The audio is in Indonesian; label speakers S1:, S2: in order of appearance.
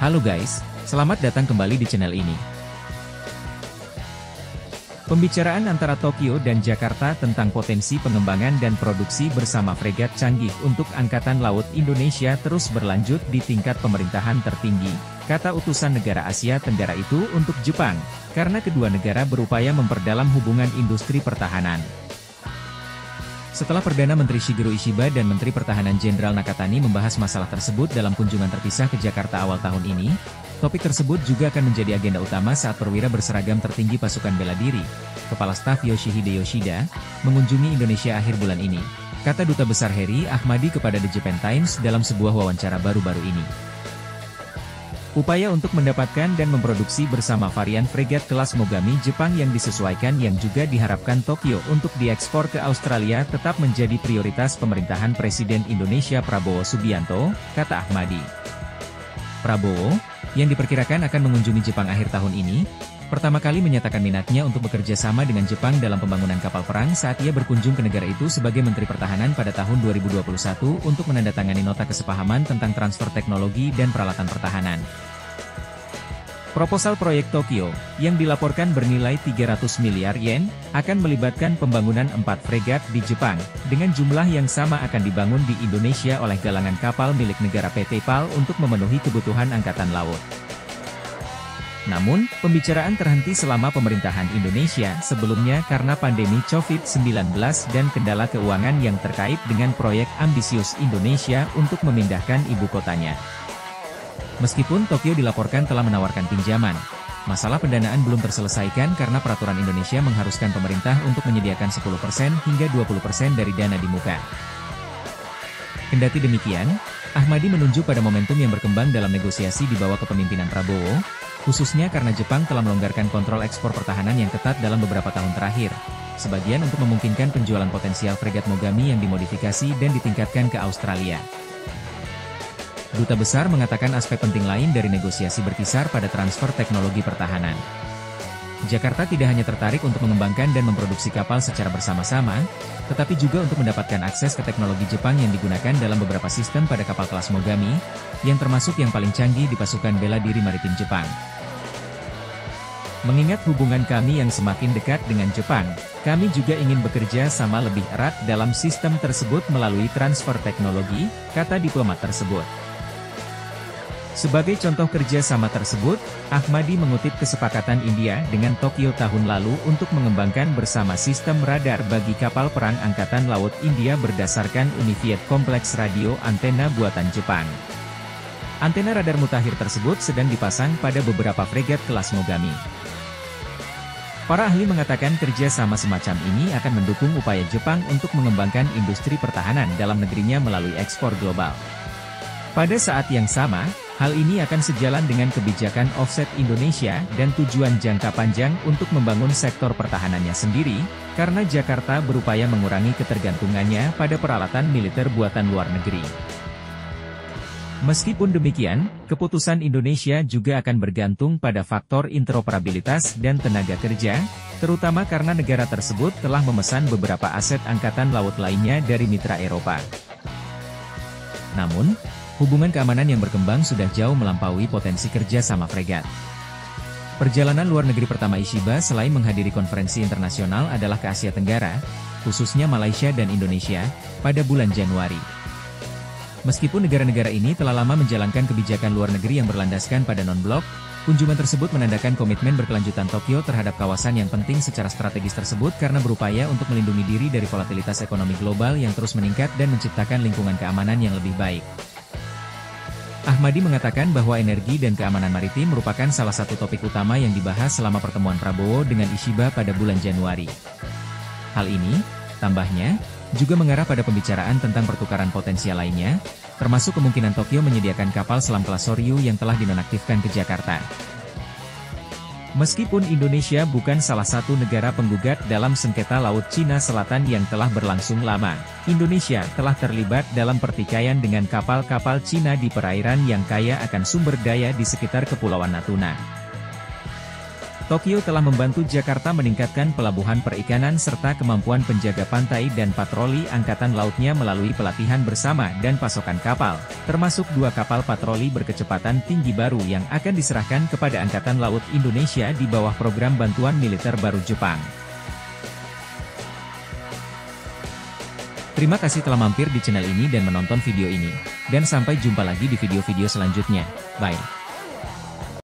S1: Halo guys, selamat datang kembali di channel ini. Pembicaraan antara Tokyo dan Jakarta tentang potensi pengembangan dan produksi bersama fregat canggih untuk Angkatan Laut Indonesia terus berlanjut di tingkat pemerintahan tertinggi, kata utusan negara Asia Tenggara itu untuk Jepang, karena kedua negara berupaya memperdalam hubungan industri pertahanan. Setelah Perdana Menteri Shigeru Ishiba dan Menteri Pertahanan Jenderal Nakatani membahas masalah tersebut dalam kunjungan terpisah ke Jakarta awal tahun ini, topik tersebut juga akan menjadi agenda utama saat perwira berseragam tertinggi pasukan bela diri, Kepala Staf Yoshihide Yoshida, mengunjungi Indonesia akhir bulan ini, kata Duta Besar Heri Ahmadi kepada The Japan Times dalam sebuah wawancara baru-baru ini. Upaya untuk mendapatkan dan memproduksi bersama varian fregat kelas Mogami Jepang yang disesuaikan yang juga diharapkan Tokyo untuk diekspor ke Australia tetap menjadi prioritas pemerintahan Presiden Indonesia Prabowo Subianto, kata Ahmadi. Prabowo, yang diperkirakan akan mengunjungi Jepang akhir tahun ini, pertama kali menyatakan minatnya untuk bekerja sama dengan Jepang dalam pembangunan kapal perang saat ia berkunjung ke negara itu sebagai Menteri Pertahanan pada tahun 2021 untuk menandatangani nota kesepahaman tentang transfer teknologi dan peralatan pertahanan. Proposal proyek Tokyo, yang dilaporkan bernilai 300 miliar yen, akan melibatkan pembangunan 4 fregat di Jepang, dengan jumlah yang sama akan dibangun di Indonesia oleh galangan kapal milik negara PT PAL untuk memenuhi kebutuhan Angkatan Laut. Namun, pembicaraan terhenti selama pemerintahan Indonesia sebelumnya karena pandemi COVID-19 dan kendala keuangan yang terkait dengan proyek ambisius Indonesia untuk memindahkan ibu kotanya. Meskipun Tokyo dilaporkan telah menawarkan pinjaman, masalah pendanaan belum terselesaikan karena peraturan Indonesia mengharuskan pemerintah untuk menyediakan 10% hingga 20% dari dana di muka. Kendati demikian, Ahmadi menunjuk pada momentum yang berkembang dalam negosiasi di bawah kepemimpinan Prabowo, khususnya karena Jepang telah melonggarkan kontrol ekspor pertahanan yang ketat dalam beberapa tahun terakhir, sebagian untuk memungkinkan penjualan potensial fregat Mogami yang dimodifikasi dan ditingkatkan ke Australia. Duta Besar mengatakan aspek penting lain dari negosiasi berkisar pada transfer teknologi pertahanan. Jakarta tidak hanya tertarik untuk mengembangkan dan memproduksi kapal secara bersama-sama, tetapi juga untuk mendapatkan akses ke teknologi Jepang yang digunakan dalam beberapa sistem pada kapal kelas Mogami, yang termasuk yang paling canggih di pasukan bela diri maritim Jepang. Mengingat hubungan kami yang semakin dekat dengan Jepang, kami juga ingin bekerja sama lebih erat dalam sistem tersebut melalui transfer teknologi, kata diplomat tersebut. Sebagai contoh kerja sama tersebut, Ahmadi mengutip kesepakatan India dengan Tokyo tahun lalu untuk mengembangkan bersama sistem radar bagi kapal perang Angkatan Laut India berdasarkan Unified Complex Radio Antena buatan Jepang. Antena radar mutakhir tersebut sedang dipasang pada beberapa fregat kelas Mogami. Para ahli mengatakan kerja sama semacam ini akan mendukung upaya Jepang untuk mengembangkan industri pertahanan dalam negerinya melalui ekspor global. Pada saat yang sama, hal ini akan sejalan dengan kebijakan offset Indonesia dan tujuan jangka panjang untuk membangun sektor pertahanannya sendiri, karena Jakarta berupaya mengurangi ketergantungannya pada peralatan militer buatan luar negeri. Meskipun demikian, keputusan Indonesia juga akan bergantung pada faktor interoperabilitas dan tenaga kerja, terutama karena negara tersebut telah memesan beberapa aset angkatan laut lainnya dari mitra Eropa. Namun, hubungan keamanan yang berkembang sudah jauh melampaui potensi kerja sama fregat. Perjalanan luar negeri pertama Ishiba selain menghadiri konferensi internasional adalah ke Asia Tenggara, khususnya Malaysia dan Indonesia, pada bulan Januari. Meskipun negara-negara ini telah lama menjalankan kebijakan luar negeri yang berlandaskan pada non-blok, kunjungan tersebut menandakan komitmen berkelanjutan Tokyo terhadap kawasan yang penting secara strategis tersebut karena berupaya untuk melindungi diri dari volatilitas ekonomi global yang terus meningkat dan menciptakan lingkungan keamanan yang lebih baik. Ahmadi mengatakan bahwa energi dan keamanan maritim merupakan salah satu topik utama yang dibahas selama pertemuan Prabowo dengan Ishiba pada bulan Januari. Hal ini, tambahnya, juga mengarah pada pembicaraan tentang pertukaran potensial lainnya, termasuk kemungkinan Tokyo menyediakan kapal selam kelas Soryu yang telah dinonaktifkan ke Jakarta. Meskipun Indonesia bukan salah satu negara penggugat dalam sengketa Laut Cina Selatan yang telah berlangsung lama, Indonesia telah terlibat dalam pertikaian dengan kapal-kapal Cina di perairan yang kaya akan sumber daya di sekitar Kepulauan Natuna. Tokyo telah membantu Jakarta meningkatkan pelabuhan perikanan serta kemampuan penjaga pantai dan patroli angkatan lautnya melalui pelatihan bersama dan pasokan kapal, termasuk 2 kapal patroli berkecepatan tinggi baru yang akan diserahkan kepada Angkatan Laut Indonesia di bawah program bantuan militer baru Jepang. Terima kasih telah mampir di channel ini dan menonton video ini. Dan sampai jumpa lagi di video-video selanjutnya. Bye.